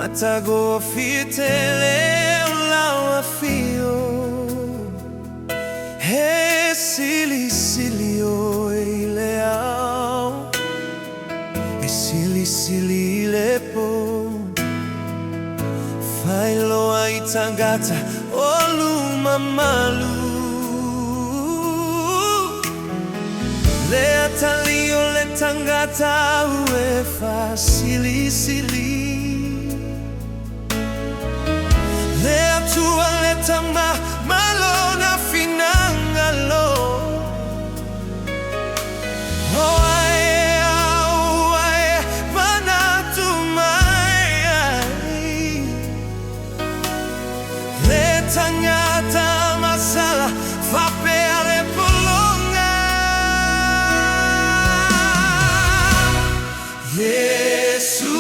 Matago fitele ulawa fio. He sili sili o ileao. He sili sili lepo. Failo aitangata oluma malu. Le atalio le tangata uefa sili sili. Le atua le tama malona finangalo. Oh ai manatu mai. Le tangata masala fa peare polonga. Jesus.